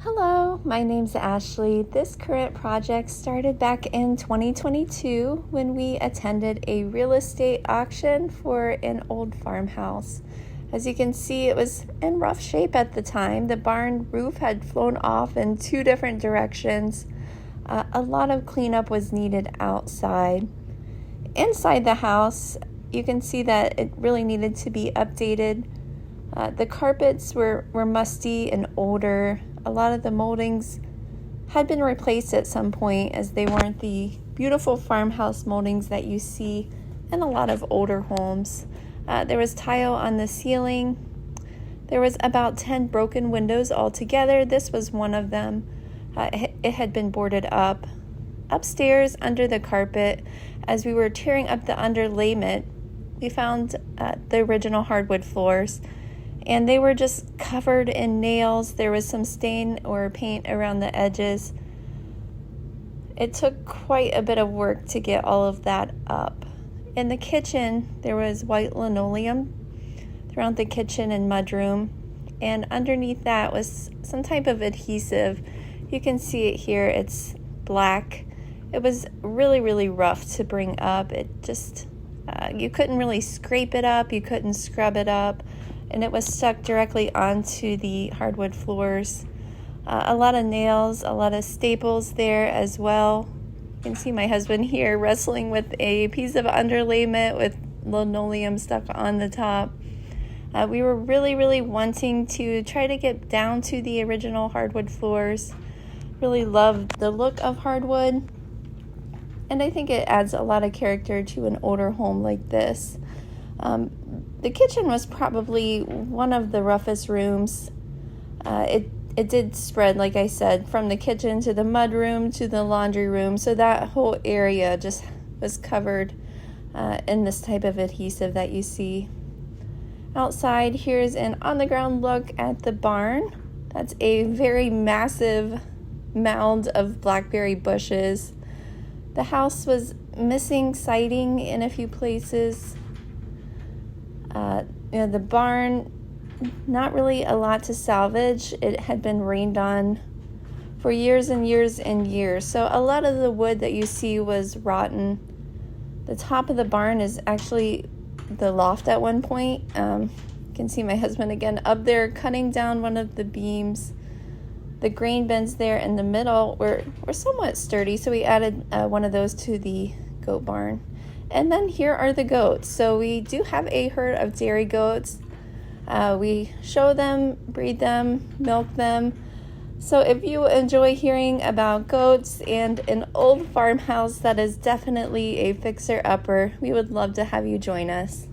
Hello, my name's Ashley. This current project started back in 2022 when we attended a real estate auction for an old farmhouse. As you can see, it was in rough shape at the time. The barn roof had flown off in two different directions. A lot of cleanup was needed outside. Inside the house, you can see that it really needed to be updated. The carpets were musty and older. A lot of the moldings had been replaced at some point, as they weren't the beautiful farmhouse moldings that you see in a lot of older homes. There was tile on the ceiling. There was about 10 broken windows altogether. This was one of them. It had been boarded up. Upstairs, under the carpet, as we were tearing up the underlayment, we found the original hardwood floors. And they were just covered in nails. There was some stain or paint around the edges. It took quite a bit of work to get all of that up. In the kitchen, there was white linoleum throughout the kitchen and mudroom. And underneath that was some type of adhesive. You can see it here. It's black. It was really, really rough to bring up. It just, you couldn't really scrape it up. You couldn't scrub it up. And it was stuck directly onto the hardwood floors. A lot of nails, a lot of staples there as well. You can see my husband here wrestling with a piece of underlayment with linoleum stuck on the top. We were really, really wanting to try to get down to the original hardwood floors. Really loved the look of hardwood. And I think it adds a lot of character to an older home like this. The kitchen was probably one of the roughest rooms. It did spread, like I said, from the kitchen to the mudroom to the laundry room. So that whole area just was covered in this type of adhesive that you see. Outside, here's an on-the-ground look at the barn. That's a very massive mound of blackberry bushes. The house was missing siding in a few places. The barn, not really a lot to salvage. It had been rained on for years and years and years. So a lot of the wood that you see was rotten. The top of the barn is actually the loft at one point. You can see my husband again up there cutting down one of the beams. The grain bins there in the middle were somewhat sturdy, so we added one of those to the goat barn. And then here are the goats. So we do have a herd of dairy goats. We show them, breed them, milk them. So if you enjoy hearing about goats and an old farmhouse that is definitely a fixer-upper, we would love to have you join us.